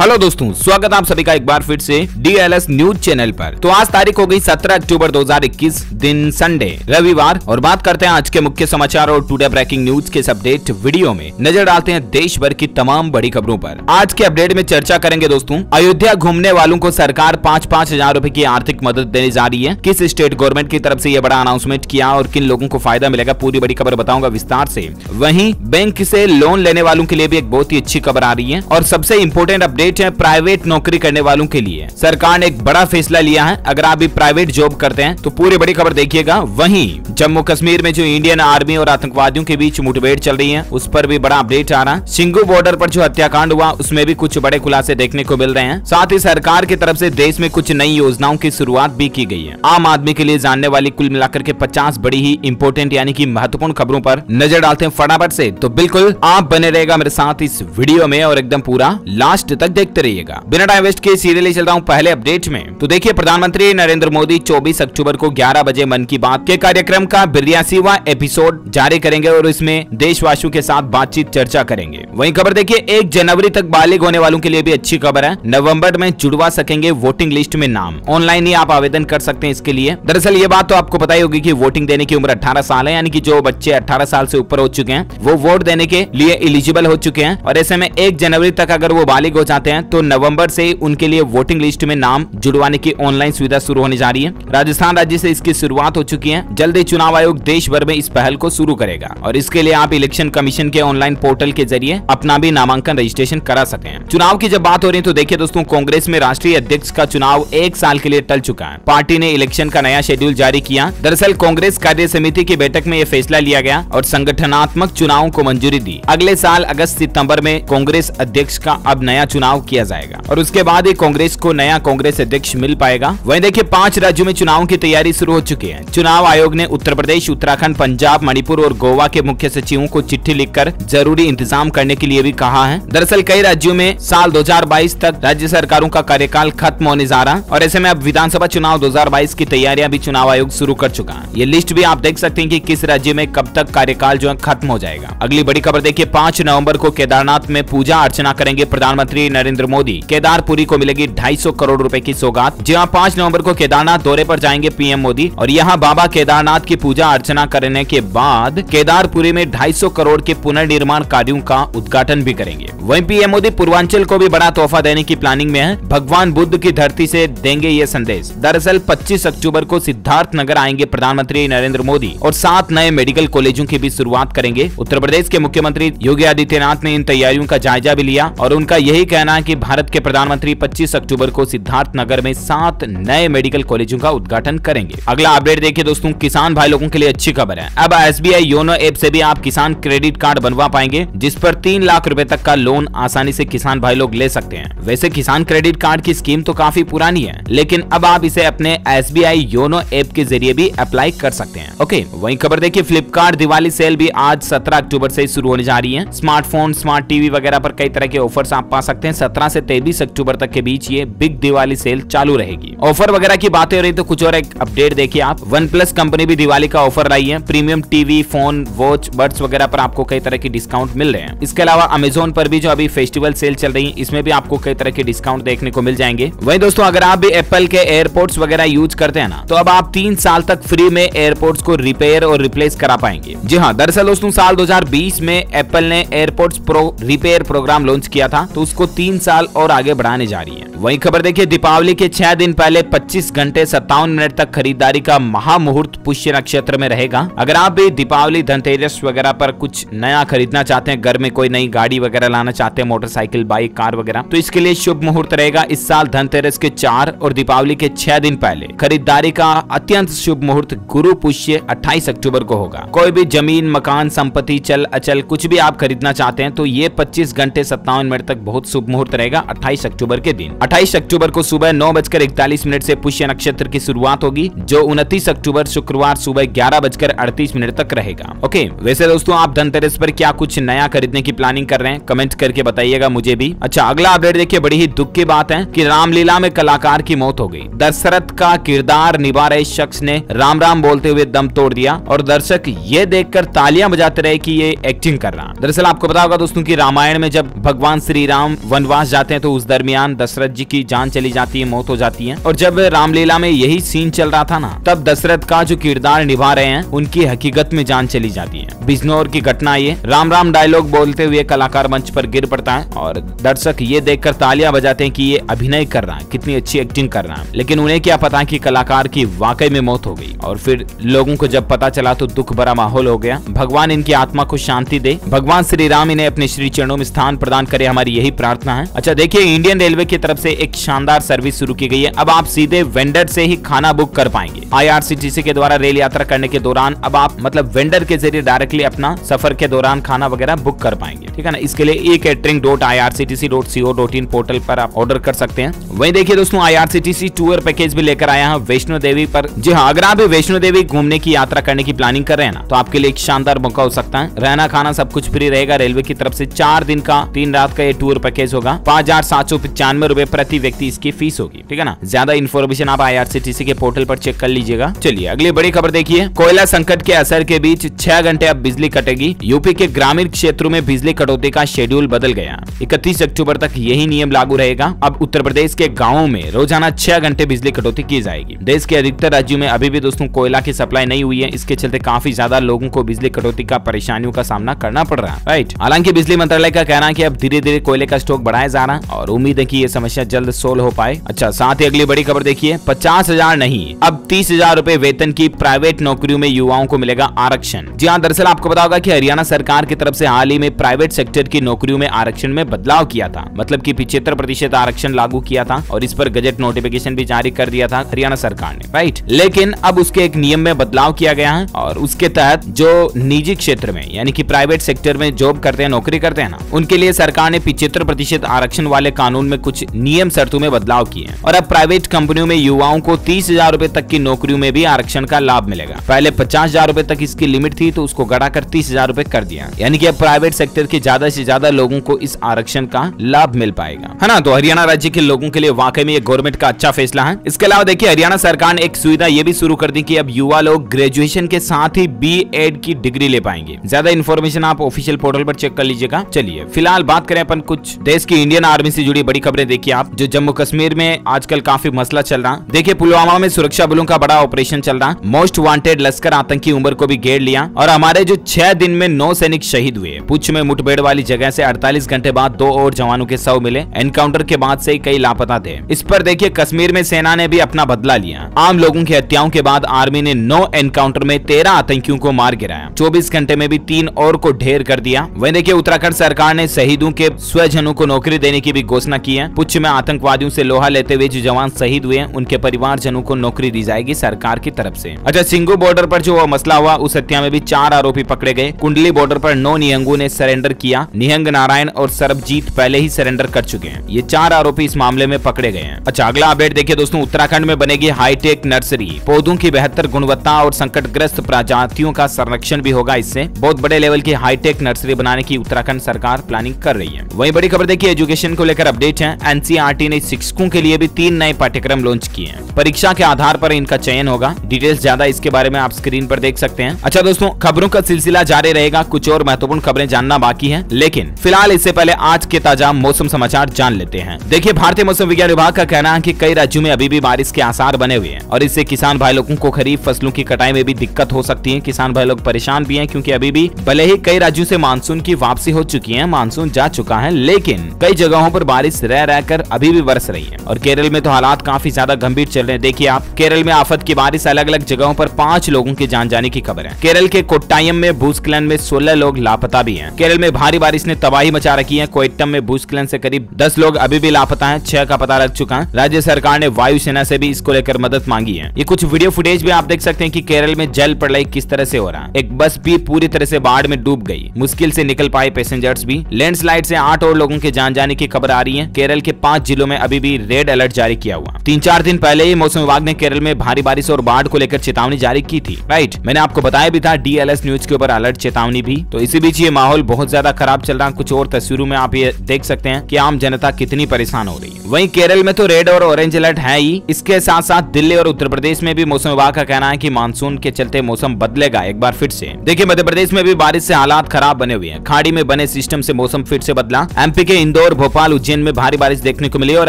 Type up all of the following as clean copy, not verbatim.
Hello दोस्तों, स्वागत आप सभी का एक बार फिर से DLS न्यूज चैनल पर। तो आज तारीख हो गई 17 अक्टूबर 2021, दिन संडे रविवार, और बात करते हैं आज के मुख्य समाचार और टुडे ब्रेकिंग न्यूज के इस अपडेट वीडियो में नजर डालते हैं देश भर की तमाम बड़ी खबरों पर। आज के अपडेट में चर्चा करेंगे दोस्तों, अयोध्या घूमने वालों को सरकार 5-5 हजार रूपए की आर्थिक मदद देने जा रही है। किस स्टेट गवर्नमेंट की तरफ से यह बड़ा अनाउंसमेंट किया और किन लोगों को फायदा मिलेगा, पूरी बड़ी खबर बताऊंगा विस्तार से। वहीं बैंक से लोन लेने वालों के लिए भी एक बहुत ही अच्छी खबर आ रही है, और सबसे इंपोर्टेंट अपडेट है प्राइवेट नौकरी करने वालों के लिए। सरकार ने एक बड़ा फैसला लिया है। अगर आप भी प्राइवेट जॉब करते हैं तो पूरी बड़ी खबर देखिएगा। वहीं जम्मू कश्मीर में जो इंडियन आर्मी और आतंकवादियों के बीच मुठभेड़ चल रही है, उस पर भी बड़ा अपडेट आ रहा है। सिंगू बॉर्डर पर जो हत्याकांड हुआ, उसमें भी कुछ बड़े खुलासे देखने को मिल रहे हैं। साथ ही सरकार की तरफ से देश में कुछ नई योजनाओं की शुरुआत भी की गई है। आम आदमी के लिए जानने वाली कुल मिलाकर के 50 बड़ी ही इंपोर्टेंट यानी कि महत्वपूर्ण खबरों पर नजर डालते हैं फटाफट से। तो बिल्कुल आप बने रहेगा मेरे साथ इस वीडियो में और एकदम पूरा लास्ट तक देखते रहिएगा। बिना टाइम वेस्ट के सीरियली चलता हूं पहले अपडेट में। तो देखिए, प्रधानमंत्री नरेंद्र मोदी 24 अक्टूबर को 11 बजे मन की बात के कार्यक्रम का 82वां एपिसोड जारी करेंगे और इसमें देशवासियों के साथ बातचीत चर्चा करेंगे। वहीं खबर देखिए, 1 जनवरी तक बालिग होने वालों के लिए भी अच्छी खबर है। नवंबर में जुड़वा सकेंगे वोटिंग लिस्ट में नाम। ऑनलाइन ही आप आवेदन कर सकते हैं इसके लिए। दरअसल ये बात तो आपको पता ही होगी कि वोटिंग देने की उम्र 18 साल है, यानी कि जो बच्चे 18 साल से ऊपर हो चुके हैं वो वोट देने के लिए एलिजिबल हो चुके हैं। और ऐसे में 1 जनवरी तक अगर वो बालिग हो जाते हैं तो नवंबर से उनके लिए वोटिंग लिस्ट में नाम जुड़वाने की ऑनलाइन सुविधा शुरू होने जा रही है। राजस्थान राज्य से इसकी शुरुआत हो चुकी है। जल्द ही चुनाव आयोग देश भर में इस पहल को शुरू करेगा और इसके लिए आप इलेक्शन कमीशन के ऑनलाइन पोर्टल के जरिए अपना भी नामांकन रजिस्ट्रेशन करा सकते हैं। चुनाव की जब बात हो रही है तो देखिए दोस्तों, कांग्रेस में राष्ट्रीय अध्यक्ष का चुनाव 1 साल के लिए टल चुका है। पार्टी ने इलेक्शन का नया शेड्यूल जारी किया। दरअसल कांग्रेस कार्य समिति की बैठक में यह फैसला लिया गया और संगठनात्मक चुनावों को मंजूरी दी। अगले साल अगस्त सितंबर में कांग्रेस अध्यक्ष का अब नया चुनाव किया जाएगा और उसके बाद ही कांग्रेस को नया कांग्रेस अध्यक्ष मिल पाएगा। वहीं देखिए, 5 राज्यों में चुनाव की तैयारी शुरू हो चुकी है। चुनाव आयोग ने उत्तर प्रदेश, उत्तराखंड, पंजाब, मणिपुर और गोवा के मुख्य सचिवों को चिट्ठी लिखकर जरूरी इंतजाम करने के लिए भी कहा है। दरअसल कई राज्यों में साल 2022 तक राज्य सरकारों का कार्यकाल खत्म होने जा रहा है और ऐसे में अब विधानसभा चुनाव 2022 की तैयारियां भी चुनाव आयोग शुरू कर चुका है। ये लिस्ट भी आप देख सकते हैं कि किस राज्य में कब तक कार्यकाल जो है खत्म हो जाएगा। अगली बड़ी खबर देखिए, 5 नवंबर को केदारनाथ में पूजा अर्चना करेंगे प्रधानमंत्री नरेंद्र मोदी। केदारपुरी को मिलेगी 250 करोड़ रुपए की सौगात। जी हां, 5 नवंबर को केदारनाथ दौरे पर जाएंगे पीएम मोदी और यहां बाबा केदारनाथ की पूजा अर्चना करने के बाद केदारपुरी में 250 करोड़ के पुनर्निर्माण कार्यों का उद्घाटन भी करेंगे। वहीं पीएम मोदी पूर्वांचल को भी बड़ा तोहफा देने की प्लानिंग में है। भगवान बुद्ध की धरती से देंगे ये संदेश। दरअसल 25 अक्टूबर को सिद्धार्थ नगर आएंगे प्रधानमंत्री नरेंद्र मोदी और 7 नए मेडिकल कॉलेजों की भी शुरुआत करेंगे। उत्तर प्रदेश के मुख्यमंत्री योगी आदित्यनाथ ने इन तैयारियों का जायजा भी लिया और उनका यही कहना है कि भारत के प्रधानमंत्री 25 अक्टूबर को सिद्धार्थ नगर में 7 नए मेडिकल कॉलेजों का उद्घाटन करेंगे। अगला अपडेट देखिए दोस्तों, किसान भाई लोगों के लिए अच्छी खबर है। अब SBI योनो ऐप से भी आप किसान क्रेडिट कार्ड बनवा पाएंगे, जिस पर 3 लाख रुपए तक का लोन आसानी से किसान भाई लोग ले सकते हैं। वैसे किसान क्रेडिट कार्ड की स्कीम तो काफी पुरानी है, लेकिन अब आप इसे अपने SBI योनो ऐप के जरिए भी अप्लाई कर सकते हैं। ओके, वहीं खबर देखिए, फ्लिपकार्ट दिवाली सेल भी आज 17 अक्टूबर से शुरू होने जा रही है। स्मार्टफोन, स्मार्ट टीवी वगैरह पर कई तरह के ऑफर्स आप पा सकते हैं। 17 से 23 अक्टूबर तक के बीच ये बिग दिवाली सेल चालू रहेगी। ऑफर वगैरह की बातें हो रही तो कुछ और एक अपडेट देखिए आप। OnePlus कंपनी भी दिवाली का ऑफर लाई है। Premium TV, phone, watch, buds वगैरह पर आपको कई तरह की डिस्काउंट मिल रहे हैं। इसके अलावा अमेजोन पर भी जो अभी फेस्टिवल सेल चल रही है, इसमें भी आपको कई तरह के डिस्काउंट देखने को मिल जाएंगे। वहीं दोस्तों, अगर आप भी एप्पल के एयरपोर्ट्स वगैरह यूज करते हैं ना, तो अब आप 3 साल तक फ्री में एयरपोर्ट्स को रिपेयर और रिप्लेस करा पाएंगे। जी हाँ, दरअसल दोस्तों साल 2020 में एप्पल ने AirPods pro repair program launch किया था, तो उसको 3 साल और आगे बढ़ाने जा रही है। वहीं खबर देखिए, दीपावली के 6 दिन पहले 25 घंटे 57 मिनट तक खरीदारी का महामुहूर्त पुष्य नक्षत्र में रहेगा। अगर आप भी दीपावली, धनतेरस वगैरह पर कुछ नया खरीदना चाहते हैं, घर में कोई नई गाड़ी वगैरह लाना चाहते हैं, मोटरसाइकिल, बाइक, कार वगैरह, तो इसके लिए शुभ मुहूर्त रहेगा। इस साल धनतेरस के 4 और दीपावली के 6 दिन पहले खरीदारी का अत्यंत शुभ मुहूर्त गुरु पुष्य 28 अक्टूबर को होगा। कोई भी जमीन, मकान, संपत्ति, चल अचल कुछ भी आप खरीदना चाहते हैं तो ये 25 घंटे 57 मिनट तक बहुत शुभ मुहूर्त रहेगा 28 अक्टूबर के दिन। 28 अक्टूबर को सुबह 9:41 से पुष्य नक्षत्र की शुरुआत होगी, जो 29 अक्टूबर शुक्रवार सुबह 11:38 तक रहेगा। ओके, वैसे दोस्तों आप धनतेरस पर क्या कुछ नया खरीदने की प्लानिंग कर रहे हैं, कमेंट करके बताइएगा मुझे भी। अच्छा, अगला अपडेट देखिए, बड़ी ही दुख की बात है कि रामलीला में कलाकार की मौत हो गई। दशरथ का किरदार निभा रहे शख्स ने राम राम बोलते हुए दम तोड़ दिया और दर्शक ये देखकर तालियां बजाते रहे कि ये एक्टिंग कर रहा। दरअसल आपको पता होगा दोस्तों कि रामायण में जब भगवान श्री राम वनवास जाते हैं तो उस दरमियान दशरथ जी की जान चली जाती है, मौत हो जाती है। और जब रामलीला में यही सीन चल रहा था ना, तब दशरथ का जो किरदार निभा रहे हैं उनकी हकीकत में जान चली जाती है। बिजनौर की घटना ये, राम राम डायलॉग बोलते हुए कलाकार मंच पर गिर पड़ता है और दर्शक ये देखकर तालियां बजाते हैं कि ये अभिनय कर रहा है, कितनी अच्छी एक्टिंग कर रहा है। लेकिन उन्हें क्या पता कि कलाकार की वाकई में मौत हो गई। और फिर लोगों को जब पता चला तो दुख भरा माहौल हो गया। भगवान इनकी आत्मा को शांति दे, भगवान श्री राम इन्हें अपने श्री चरणों में स्थान प्रदान करे, हमारी यही प्रार्थना है। अच्छा देखिए, इंडियन रेलवे की तरफ से एक शानदार सर्विस शुरू की गई है। अब आप सीधे वेंडर से ही खाना बुक कर पाएंगे। IRCTC के द्वारा रेल यात्रा करने के दौरान अब आप मतलब वेंडर के जरिए डायरेक्टली अपना सफर के दौरान खाना वगैरह बुक कर पाएंगे, ठीक है ना। इसके लिए e-catering.irctc.co.in पोर्टल पर आप ऑर्डर कर सकते हैं। वहीं देखिए दोस्तों, IRCTC टूर पैकेज भी लेकर आया है वैष्णो देवी पर। जी हाँ, अगर आप वैष्णो देवी घूमने की यात्रा करने की प्लानिंग कर रहे हैं ना, तो आपके लिए एक शानदार मौका हो सकता है। रहना खाना सब कुछ फ्री रहेगा। रेलवे की तरफ से 4 दिन का 3 रात का ये टूर पैकेज होगा। 5,795 रुपए प्रति व्यक्ति इसकी फीस होगी, ठीक है ना। ज्यादा इन्फॉर्मेशन आप IRCTC के पोर्टल पर चेक कर लीजिएगा। चलिए अगली बड़ी खबर देखिए। कोयला संकट के असर के बीच 6 घंटे अब बिजली कटेगी। यूपी के ग्रामीण क्षेत्रों में बिजली कटौती का शेड्यूल बदल गया। 31 अक्टूबर तक यही नियम लागू रहेगा। अब उत्तर प्रदेश के गाँवों में रोजाना 6 घंटे बिजली कटौती की जाएगी। देश के अधिकतर राज्यों में अभी भी दोस्तों कोयला की सप्लाई नहीं हुई है। इसके चलते काफी ज्यादा लोगों को बिजली कटौती का परेशानियों का सामना करना पड़ रहा है, राइट। हालांकि बिजली मंत्रालय का कहना है कि अब धीरे धीरे कोयले का स्टॉक बढ़ाया जा रहा है और उम्मीद है कि ये समस्या जल्द सोल्व हो पाए। अच्छा, साथ ही अगली बड़ी खबर देखिए। 50,000 नहीं, अब 30,000 रुपए वेतन की प्राइवेट नौकरियों में युवाओं को मिलेगा आरक्षण। जी हाँ, दरअसल आपको पता होगा कि हरियाणा सरकार की तरफ से हाल ही में प्राइवेट सेक्टर की नौकरियों में आरक्षण में बदलाव किया था। मतलब कि 75% आरक्षण लागू किया था और इस पर गजट नोटिफिकेशन भी जारी कर दिया था हरियाणा सरकार ने, राइट। लेकिन अब उसके एक नियम में बदलाव किया गया है और उसके तहत जो निजी क्षेत्र में यानी कि प्राइवेट सेक्टर में जॉब करते हैं, नौकरी करते हैं ना, उनके लिए सरकार ने 75% आरक्षण वाले कानून में कुछ नियम शर्तों में बदलाव किए हैं। और अब प्राइवेट कंपनियों में युवाओं को 30,000 रुपए तक की नौकरियों में भी आरक्षण का लाभ मिलेगा। पहले 50,000 रुपए तक इसकी लिमिट थी, तो उसको बढ़ाकर 30,000 रुपए कर दिया। यानी कि अब प्राइवेट सेक्टर के ज्यादा से ज्यादा लोगों को इस आरक्षण का लाभ मिल पाएगा, है ना। तो हरियाणा राज्य के लोगों के लिए वाकई में ये गवर्नमेंट का अच्छा फैसला है। इसके अलावा देखिए, हरियाणा सरकार ने एक सुविधा ये भी शुरू कर दी कि अब युवा लोग ग्रेजुएशन के साथ ही BEd की डिग्री ले पाएंगे। ज्यादा इन्फॉर्मेशन आप ऑफिशियल पोर्टल पर चेक कर लीजिएगा। चलिए फिलहाल बात करें अपन कुछ देश की इंडियन आर्मी से जुड़ी बड़ी खबरें। देखिए आप, जो जम्मू कश्मीर में आजकल काफी मसला चल रहा। देखिए, पुलवामा में सुरक्षा बलों का बड़ा ऑपरेशन चल रहा। मोस्ट वांटेड लश्कर आतंकी उमर को भी घेर लिया और हमारे जो 6 दिन में 9 सैनिक शहीद हुए। पुंछ में मुठभेड़ वाली जगह से 48 घंटे बाद 2 और जवानों के शव मिले। एनकाउंटर के बाद से कई लापता थे। इस पर देखिए, कश्मीर में सेना ने भी अपना बदला लिया। आम लोगों की हत्याओं के बाद आर्मी ने 9 एनकाउंटर में 13 आतंकियों को मार गिराया। 24 घंटे में भी 3 और को ढेर कर दिया। वहीं देखिए, उत्तराखंड सरकार ने शहीदों के स्वजनों को नौकरी देने की भी घोषणा की है। पुंछ में आतंकवादियों से लोहा लेते हुए जो जवान शहीद हुए, उनके परिवारजनों को नौकरी दी जाएगी सरकार की तरफ से। अच्छा, सिंगू बॉर्डर पर जो मसला हुआ, उस हत्या में भी 4 आरोपी पकड़े गए। कुंडली बॉर्डर पर 9 निहंगों ने सरेंडर किया। निहंग नारायण और सरबजीत पहले ही सरेंडर कर चुके हैं। ये 4 आरोपी इस मामले में पकड़े गए हैं। अच्छा, अगला अपडेट देखिए दोस्तों। उत्तराखंड में बनेगी हाईटेक नर्सरी। पौधों की बेहतर गुणवत्ता और संकटग्रस्त प्रजातियों का संरक्षण भी होगा। इससे बहुत बड़े लेवल की हाईटेक नर्सरी बनाने की उत्तराखंड सरकार प्लानिंग कर रही है। वहीं बड़ी खबर देखिए, एजुकेशन को लेकर अपडेट है। NCERT ने शिक्षकों के लिए भी 3 नए पाठ्यक्रम लॉन्च किए हैं। परीक्षा के आधार पर इनका चयन होगा। डिटेल्स ज्यादा इसके बारे में आप स्क्रीन पर देख सकते हैं। अच्छा दोस्तों, खबरों का सिलसिला जारी रहेगा। कुछ और महत्वपूर्ण खबरें जानना बाकी है, लेकिन फिलहाल इससे पहले आज के ताजा मौसम समाचार जान लेते हैं। देखिए, भारतीय मौसम विज्ञान विभाग का कहना है कि कई राज्यों में अभी भी बारिश के आसार बने हुए हैं और इससे किसान भाई लोगों को खरीफ फसलों की कटाई में भी दिक्कत हो सकती है। किसान भाई लोग परेशान भी हैं, क्योंकि अभी भी भले ही कई राज्यों से मानसून की वापसी हो चुकी है, मानसून जा चुका है, लेकिन कई जगहों पर बारिश रह रहकर अभी भी बरस रही है। और केरल में तो हालात काफी ज्यादा गंभीर चल रहे हैं। देखिए आप, केरल में आफत की बारिश, अलग अलग जगहों पर 5 लोगों की जान जाने की खबर है। केरल के कोट्टायम में भूस्खलन में 16 लोग लापता भी हैं। केरल में भारी बारिश ने तबाही मचा रखी है। कोट्टम में भूस्खलन से करीब 10 लोग अभी भी लापता हैं, 6 का पता लग चुका है। राज्य सरकार ने वायुसेना से भी इसको लेकर मदद मांगी है। ये कुछ वीडियो फुटेज भी आप देख सकते हैं कि केरल में जल प्रलय किस तरह से हो रहा है। एक बस भी पूरी तरह से बाढ़ में डूब गई, मुश्किल से निकल पाए पैसेंजर्स भी। लैंडस्लाइड से 8 और लोगों के जान जाने की खबर आ रही है। केरल के 5 जिलों में अभी भी रेड अलर्ट जारी किया हुआ। 3-4 दिन पहले ही मौसम विभाग ने केरल में भारी बारिश और बाढ़ को लेकर चेतावनी जारी की थी, राइट। मैंने आपको बताया भी था DLS न्यूज के ऊपर अलर्ट चेतावनी भी। तो इसी बीच ये माहौल बहुत ज्यादा खराब चल रहा है। कुछ और तस्वीरों में आप ये देख सकते हैं कि आम जनता कितनी परेशान हो रही है। वहीं केरल में तो रेड और ऑरेंज अलर्ट है ही। इसके साथ साथ दिल्ली और उत्तर प्रदेश में भी मौसम विभाग का कहना है कि मानसून के चलते मौसम बदलेगा एक बार फिर से। देखिए मध्य प्रदेश में भी बारिश से हालात खराब बने हुए हैं। खाड़ी में बने सिस्टम से मौसम फिर से बदला। एमपी के इंदौर, भोपाल, उज्जैन में भारी बारिश देखने को मिली और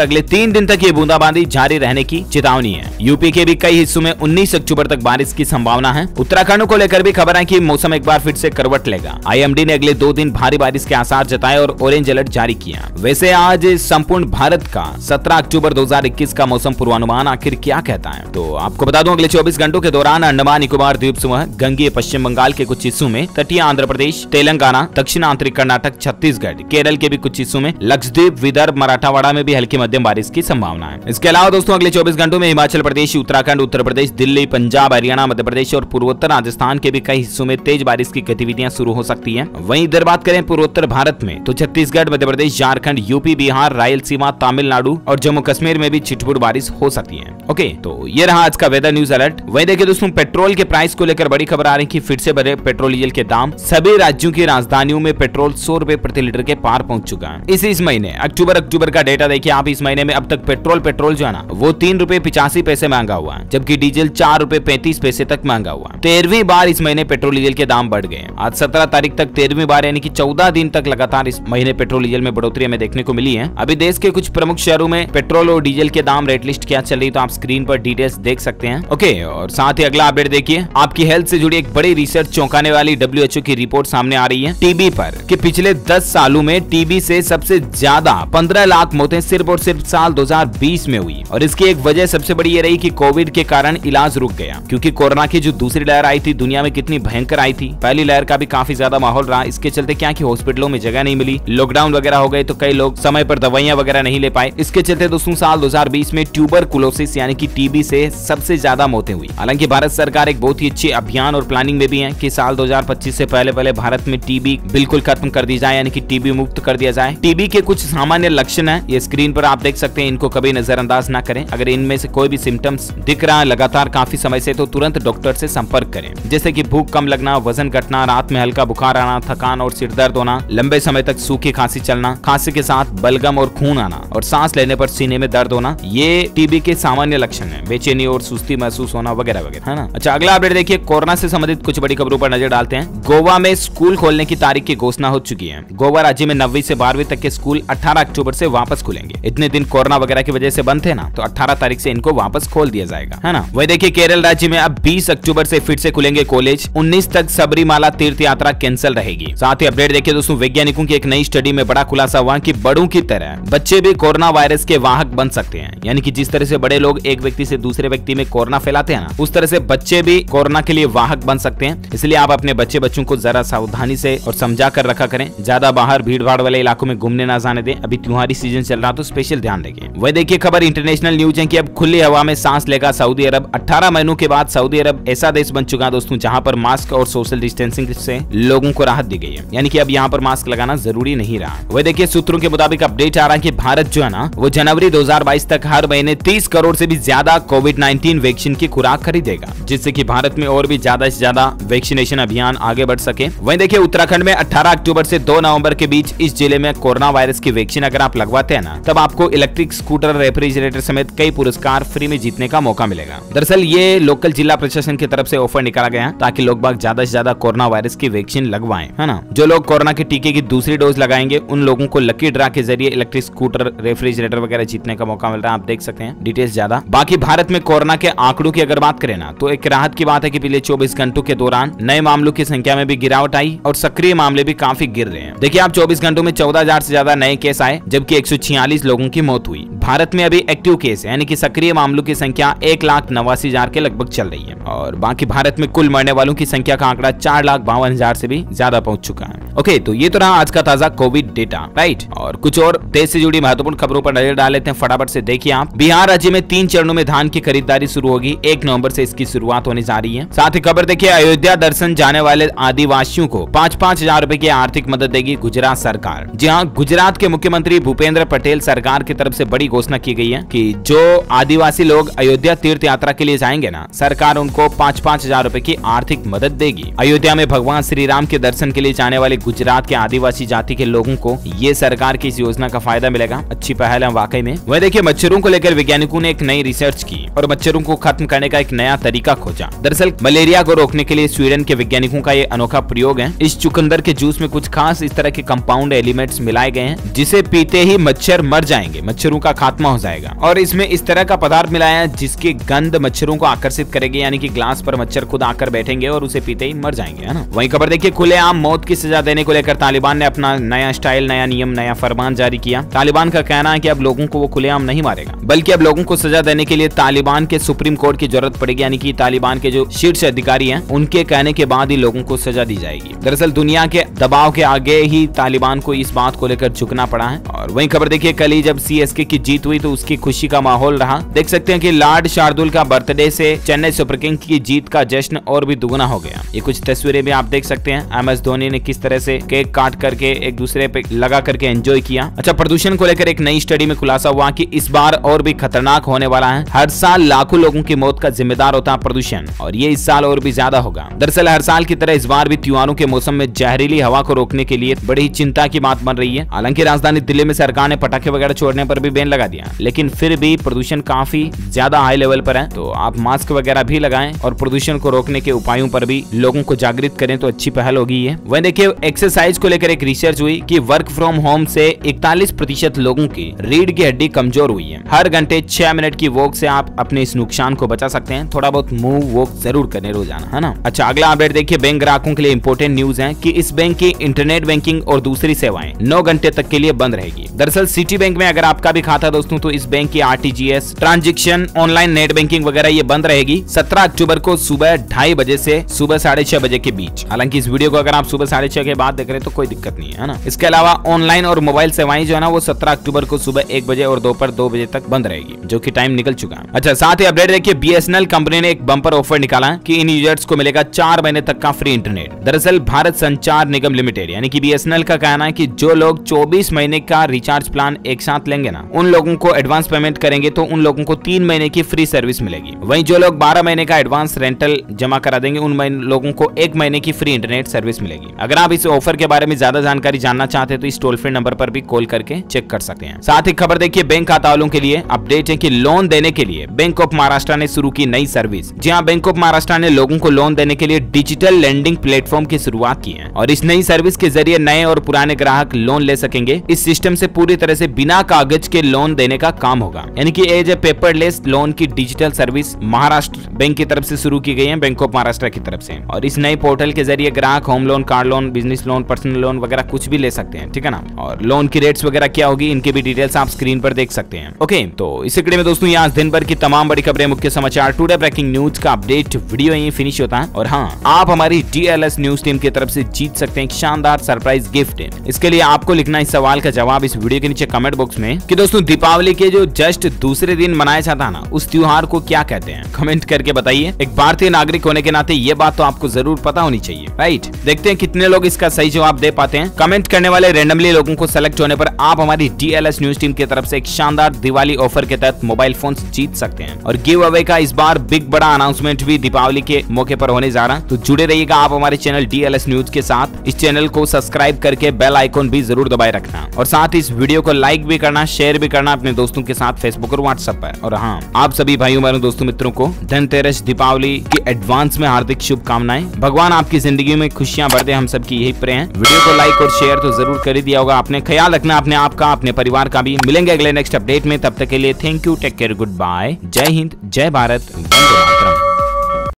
अगले 3 दिन तक ये बूंदाबांदी जारी रहने की चेतावनी है। यूपी के भी कई हिस्सों में 19 अक्टूबर तक बारिश की संभावना है। उत्तराखंड को लेकर भी खबर है कि मौसम एक बार फिर से करवट लेगा। IMD ने अगले 2 दिन भारी बारिश के आसार जताए और ऑरेंज अलर्ट जारी किया। वैसे आज संपूर्ण भारत का 17 अक्टूबर 2021 का मौसम पूर्वानुमान आखिर क्या कहता है, तो आपको बता दूं अगले 24 घंटों के दौरान अंडमान निकोबार द्वीप समूह, गंगीय पश्चिम बंगाल के कुछ हिस्सों में, तटीय आंध्र प्रदेश, तेलंगाना, दक्षिण आंतरिक कर्नाटक, छत्तीसगढ़, केरल के भी कुछ हिस्सों में, लक्षद्वीप, विदर्भ, मराठवाड़ा में भी हल्की मध्यम बारिश की संभावना है। इसके अलावा दोस्तों अगले 24 घंटों में हिमाचल प्रदेश, उत्तराखंड, उत्तर प्रदेश, दिल्ली, पंजाब, हरियाणा, मध्य प्रदेश और पूर्वोत्तर राजस्थान के भी कई हिस्सों में तेज बारिश की गतिविधियां शुरू हो सकती है। वहीं इधर बात करें पूर्वोत्तर भारत में तो छत्तीसगढ़, मध्य प्रदेश, झारखंड, यूपी, बिहार, रायलसीमा, तमिलनाडु और जम्मू कश्मीर में भी छिटपुट बारिश हो सकती है। ओके, तो ये रहा आज का वेदर न्यूज अलर्ट। वहीं देखिए दोस्तों पेट्रोल के प्राइस को लेकर बड़ी खबर आ रही है कि फिर से बढ़े पेट्रोल डीजल के दाम। सभी राज्यों की राजधानियों में पेट्रोल 100 रुपए प्रति लीटर के पार पहुंच चुका है। इस महीने अक्टूबर का डेटा देखिए आप। इस महीने में अब तक पेट्रोल जो है ना वो 3 रुपए 85 पैसे महंगा हुआ है, जबकि डीजल 4 रुपए 35 पैसे तक महंगा हुआ। 13वीं बार इस महीने पेट्रोल डीजल के दाम बढ़ गए। आज 17 तारीख तक 13वीं बार यानी कि 14 दिन तक लगातार इस महीने पेट्रोल डीजल में बढ़ोतरी हमें देखने को मिली है। अभी देश के कुछ प्रमुख शहरों में पेट्रोल और डीजल के दाम रेट लिस्ट क्या चल रही तो आप स्क्रीन पर डिटेल्स देख सकते हैं। ओके, और साथ ही अगला अपडेट देखिए आपकी हेल्थ से जुड़ी एक बड़ी रिसर्च चौंकाने वाली WHO की रिपोर्ट सामने आ रही है टीबी पर कि पिछले 10 सालों में टीबी से सबसे ज्यादा 15 लाख मौतें सिर्फ और सिर्फ साल 2020 में हुई। और इसकी एक वजह सबसे बड़ी ये रही कि कोविड के कारण इलाज रुक गया, क्योंकि कोरोना की जो दूसरी लहर आई थी दुनिया में कितनी भयंकर आई थी। पहली लहर का भी काफी ज्यादा माहौल रहा। इसके चलते क्या कि हॉस्पिटलों में जगह नहीं मिली, लॉकडाउन वगैरह हो गए तो कई लोग समय पर दवाइयां वगैरह नहीं ले पाए। इसके चलते दोस्तों साल 2020 में ट्यूबरकुलोसिस यानी कि टीबी से सबसे ज्यादा मौतें हुई। हालांकि भारत सरकार एक बहुत ही अच्छी अभियान और प्लानिंग में भी है कि साल 2025 से पहले भारत में टीबी बिल्कुल खत्म कर दी जाए, यानी कि टीबी मुक्त कर दिया जाए। टीबी के कुछ सामान्य लक्षण है, ये स्क्रीन पर आप देख सकते हैं। इनको कभी नजरअंदाज ना करें। अगर इनमें से कोई भी सिम्टम्स दिख रहा है लगातार काफी समय से तो तुरंत डॉक्टर से संपर्क करें, जैसे कि भूख कम लगना, वजन घटना, रात में हल्का बुखार आना, थकान और सिर दर्द होना, लंबे समय तक सूखी खांसी चलना, खांसी के साथ बलगम और खून आना और सांस लेने पर सीने में दर्द होना, ये टीबी के सामान्य लक्षण है। बेचैनी और सुस्ती महसूस होना वगैरह वगैरह, है ना। अच्छा, अगला अपडेट देखिए कोरोना से संबंधित कुछ बड़ी खबरों पर नजर डालते हैं। गोवा में स्कूल खोलने की तारीख की घोषणा हो चुकी है। गोवा राज्य में 9वीं से 12वीं तक के स्कूल 18 अक्टूबर से वापस खुलेंगे। इतने दिन कोरोना वगैरह की वजह से बंद थे ना, तो 18 तारीख से इनको वापस खोल दिया जाएगा, है ना। वही देखिए केरल राज्य में अब 20 अक्टूबर से फिर से खुलेंगे कॉलेज। 19 तक सबरीमाला तीर्थ यात्रा कैंसिल रहेगी। साथ ही अपडेट देखिए दोस्तों वैज्ञानिकों की एक नई स्टडी में बड़ा खुलासा हुआ कि बड़ों की तरह बच्चे भी कोरोना वायरस के वाहक बन सकते हैं। यानी कि जिस तरह से बड़े लोग एक व्यक्ति से दूसरे व्यक्ति में कोरोना फैलाते हैं ना, उस तरह से बच्चे भी कोरोना के लिए वाहक बन सकते हैं। इसलिए आप अपने बच्चों को जरा सावधानी से और समझा कर रखा करें। ज्यादा बाहर भीड़ भाड़ वाले इलाकों में घूमने ना जाने दें। अभी त्योहारी सीजन चल रहा तो स्पेशल ध्यान रखें। वही देखिए खबर इंटरनेशनल न्यूज है कि अब खुली हवा में सांस लेगा सऊदी अरब। 18 महीनों के बाद सऊदी अरब ऐसा देश बन चुका है दोस्तों जहां पर मास्क और सोशल डिस्टेंसिंग से लोगों को राहत दी गई है। यानी कि अब यहाँ पर मास्क लगाना जरूरी नहीं रहा। वही देखिए सूत्रों के मुताबिक अपडेट आ रहा है कि भारत जो है ना वो जनवरी 2022 तक हर महीने 30 करोड़ से भी ज्यादा कोविड-19 वैक्सीन की खुराक खरीदेगा, जिससे कि भारत में और भी ज्यादा से ज्यादा वैक्सीनेशन अभियान आगे बढ़ सके। वहीं देखिए उत्तराखंड में 18 अक्टूबर से 2 नवंबर के बीच इस जिले में कोरोना वायरस की वैक्सीन अगर आप लगवाते हैं ना, तब आपको इलेक्ट्रिक स्कूटर, रेफ्रिजरेटर समेत कई पुरस्कार फ्री में जीतने का मौका मिलेगा। दरअसल ये लोकल जिला प्रशासन की तरफ से ऑफर निकाला गया ताकि लोग बाग ज्यादा से ज्यादा कोरोना वायरस की वैक्सीन लगवाएं, है ना। जो लोग कोरोना के टीके की दूसरी डोज लगाएंगे उन लोगों को लकी ड्रा के जरिए इलेक्ट्रिक स्कूटर, रेफ्रिजरेटर वगैरह जीतने का मौका मिल रहा है। आप देख सकते हैं डिटेल्स ज्यादा। बाकी भारत में कोरोना के आंकड़ों की अगर बात करें ना, तो एक राहत की बात है कि पिछले 24 घंटों के दौरान नए मामलों की संख्या में भी गिरावट आई और सक्रिय मामले भी काफी गिर रहे हैं। देखिए आप 24 घंटों में 14,000 से ज्यादा नए केस आए, जबकि 146 लोगों की मौत हुई। भारत में अभी एक्टिव केस यानी कि सक्रिय मामलों की संख्या 1,89,000 के लगभग चल रही है और बाकी भारत में कुल मरने वालों की संख्या का आंकड़ा 4,52,000 से भी ज्यादा पहुंच चुका है। ओके, तो ये तो रहा आज का ताजा कोविड डेटा, राइट। और कुछ और देश से जुड़ी महत्वपूर्ण खबरों पर नजर डाल लेते हैं फटाफट से। देखिए आप बिहार राज्य में 3 चरणों में धान की खरीदारी शुरू होगी। 1 नवंबर से इसकी शुरुआत होने जा रही है। साथ ही खबर देखिए अयोध्या दर्शन जाने वाले आदिवासियों को 5-5 हजार रुपए की आर्थिक मदद देगी गुजरात सरकार। जी हाँ, गुजरात के मुख्यमंत्री भूपेंद्र पटेल सरकार की तरफ से बड़ी घोषणा की गई है कि जो आदिवासी लोग अयोध्या तीर्थ यात्रा के लिए जाएंगे ना, सरकार उनको 5-5 हजार रुपए की आर्थिक मदद देगी। अयोध्या में भगवान श्री राम के दर्शन के लिए जाने वाले गुजरात के आदिवासी जाति के लोगों को ये सरकार की इस योजना का फायदा मिलेगा। अच्छी पहल पहल है वाकई में। वह देखिए मच्छरों को लेकर वैज्ञानिकों ने एक नई रिसर्च की और मच्छरों को खत्म करने का एक नया तरीका खोजा। दरअसल मलेरिया को रोकने के लिए स्वीडन के वैज्ञानिकों का ये अनोखा प्रयोग है। इस चुकंदर के जूस में कुछ खास इस तरह के कंपाउंड एलिमेंट्स मिलाए गए हैं जिसे पीते ही मच्छर मर जाएंगे, मच्छरों का खात्मा हो जाएगा। और इसमें इस तरह का पदार्थ मिलाया है जिसकी गंध मच्छरों को आकर्षित करेगी, यानी कि ग्लास पर मच्छर खुद आकर बैठेंगे और उसे पीते ही मर जाएंगे, है ना। वहीं खबर देखिए खुलेआम मौत की सजा देने को लेकर तालिबान ने अपना नया स्टाइल, नया नियम, नया फरमान जारी किया। तालिबान का कहना है कि अब लोगों को वो खुलेआम नहीं मारेगा, बल्कि अब लोगों को सजा देने के लिए तालिबान के सुप्रीम कोर्ट की जरूरत पड़ेगी, यानी कि तालिबान के जो शीर्ष अधिकारी हैं उनके कहने के बाद ही लोगों को सजा दी जाएगी। दरअसल दुनिया के दबाव के आगे ही तालिबान को इस बात को लेकर झुकना पड़ा है। और वहीं खबर देखिए कल ही जब सीएसके की जीत हुई तो उसकी खुशी का माहौल रहा। देख सकते हैं कि लॉर्ड शार्दुल का बर्थडे से चेन्नई सुपर किंग की जीत का जश्न और भी दुगना हो गया। ये कुछ तस्वीरें भी आप देख सकते हैं। एमएस धोनी ने किस तरह से केक काट करके एक दूसरे पे लगा करके एंजॉय किया। अच्छा, प्रदूषण को लेकर एक नई स्टडी में खुलासा हुआ कि इस बार और भी खतरनाक होने वाला है। हर साल लाखों लोगों की मौत का जिम्मेदार होता है प्रदूषण, और ये इस साल और भी ज्यादा होगा। दरअसल हर साल की तरह इस बार भी त्योहारों के मौसम में जहरीली हवा को रोकने के लिए बड़ी चिंता की बात बन रही है। हालांकि राजधानी दिल्ली में सरकार ने पटाखे वगैरह छोड़ने पर भी बैन लगा दिया, लेकिन फिर भी प्रदूषण काफी ज्यादा हाई लेवल पर है। तो आप मास्क वगैरह भी लगाएं और प्रदूषण को रोकने के उपायों पर भी लोगों को जागृत करें तो अच्छी पहल होगी ये। वहीं देखिए एक्सरसाइज को लेकर एक रिसर्च हुई कि वर्क फ्रॉम होम से 41% लोगों की रीढ़ की हड्डी कमजोर हुई है। हर घंटे 6 मिनट की वॉक से आप अपने इस नुकसान को बचा सकते हैं। थोड़ा बहुत मूव वॉक जरूर करें रोजाना, है ना। अच्छा, अगला अपडेट देखिए बैंक ग्राहकों के लिए इंपॉर्टेंट न्यूज है कि इस बैंक की इंटरनेट बैंकिंग और दूसरी सेवाएं 9 घंटे तक के लिए बंद रहेगी। दरअसल सिटी बैंक में अगर आपका भी खाता दोस्तों तो इस बैंक की RTGS transaction, online net banking वगैरह ये बंद रहेगी 17 अक्टूबर को सुबह 2:30 बजे से सुबह 6:30 बजे के बीच। हालांकि इस वीडियो को अगर आप सुबह 6:30 के बाद देख रहे हैं तो कोई दिक्कत नहीं है ना। इसके अलावा ऑनलाइन और मोबाइल सेवाएं जो है ना वो 17 अक्टूबर को सुबह 1 बजे और दोपहर 2 बजे तक बंद रहेगी, जो कि टाइम निकल चुका है। अच्छा, साथ ही अपडेट देखिए बीएसएनएल कंपनी ने एक बम्पर ऑफर निकाला है कि इन यूजर्स को मिलेगा 4 महीने तक का फ्री इंटरनेट। दरअसल भारत संचार निगम लिमिटेड यानी कि बीएसएनएल का कहना है कि जो लोग 24 महीने का रिचार्ज प्लान एक साथ लेंगे ना, उन लोगों को एडवांस पेमेंट करेंगे तो उन लोगों को 3 महीने की फ्री सर्विस मिलेगी। वहीं जो लोग 12 महीने का एडवांस रेंटल जमा करा देंगे उन लोगों को 1 महीने की फ्री इंटरनेट सर्विस मिलेगी। अगर आप इस ऑफर के बारे में ज्यादा जानकारी जानना चाहते हैं तो इस टोल फ्री नंबर पर भी कॉल करके चेक कर सकते हैं। साथ ही खबर देखिए बैंक खाता वालों के लिए अपडेट है कि लोन देने के लिए बैंक ऑफ महाराष्ट्र ने शुरू की नई सर्विस। जी हां, बैंक ऑफ महाराष्ट्र ने लोगों को लोन देने के लिए डिजिटल लेंडिंग प्लेटफॉर्म की शुरुआत की है और इस नई सर्विस के जरिए नए और पुराने ग्राहक लोन ले सकेंगे। इस सिस्टम से पूरी तरह से बिना कागज के लोन देने का काम होगा, यानी कि एज ए पेपरलेस लोन की डिजिटल सर्विस महाराष्ट्र बैंक की तरफ से शुरू की गई है, बैंक ऑफ महाराष्ट्र की तरफ से। और इस नए पोर्टल के जरिए ग्राहक home loan, car loan, business loan, personal loan वगैरह कुछ भी ले सकते हैं, ठीक है ना। और लोन की रेट्स वगैरह क्या होगी इनकी भी डिटेल्स आप स्क्रीन पर देख सकते हैं। ओके, तो इस वीडियो में दोस्तों ये आज दिन भर की तमाम बड़ी खबरें, मुख्य समाचार, टुडे ब्रेकिंग न्यूज का अपडेट वीडियो यहीं फिनिश होता है। और हाँ, आप हमारी डीएलएस न्यूज टीम की तरफ से जीत सकते हैं एक शानदार सरप्राइज गिफ्ट। इसके लिए आपको लिखना इस सवाल का जवाब इस वीडियो के नीचे कमेंट बॉक्स में कि दोस्तों दीपावली के जो जस्ट दूसरे दिन मनाया जाता है ना, उस त्योहार को क्या कहते हैं, कमेंट करके बताइए। एक भारतीय नागरिक होने के नाते ये बात तो आपको जरूर पता होनी चाहिए, राइट। देखते हैं कितने लोग इसका सही जवाब दे पाते हैं। कमेंट करने वाले रेंडमली लोगों को सेलेक्ट होने पर आप हमारी डीएलएस न्यूज टीम की तरफ से एक शानदार दिवाली ऑफर के तहत मोबाइल फोन जीत सकते हैं। और गिव अवे का इस बार बिग बड़ा अनाउंसमेंट भी दीपावली के मौके पर होने जा रहा है, तो जुड़े रहिएगा आप हमारे चैनल डीएलएस न्यूज के साथ। इस चैनल को सब्सक्राइब करके बेल आइकॉन भी जरूर दबाए रखना और साथ ही इस वीडियो को लाइक भी करना, शेयर भी करना अपने दोस्तों के साथ फेसबुक और व्हाट्सएप पर। और हाँ, आप सभी भाइयों बहनों दोस्तों मित्रों को धनतेरस दीपावली की एडवांस में हार्दिक शुभकामनाएं। भगवान आपकी जिंदगी में खुशियां भर दे, हम सबकी यही प्रे है। वीडियो को लाइक और शेयर तो जरूर कर ही दिया होगा आपने। ख्याल रखना अपने आप का, अपने परिवार का भी। मिलेंगे अगले नेक्स्ट अपडेट में, तब तक के लिए thank you, take care, good bye, जय हिंद, जय भारत, वंदे मातरम।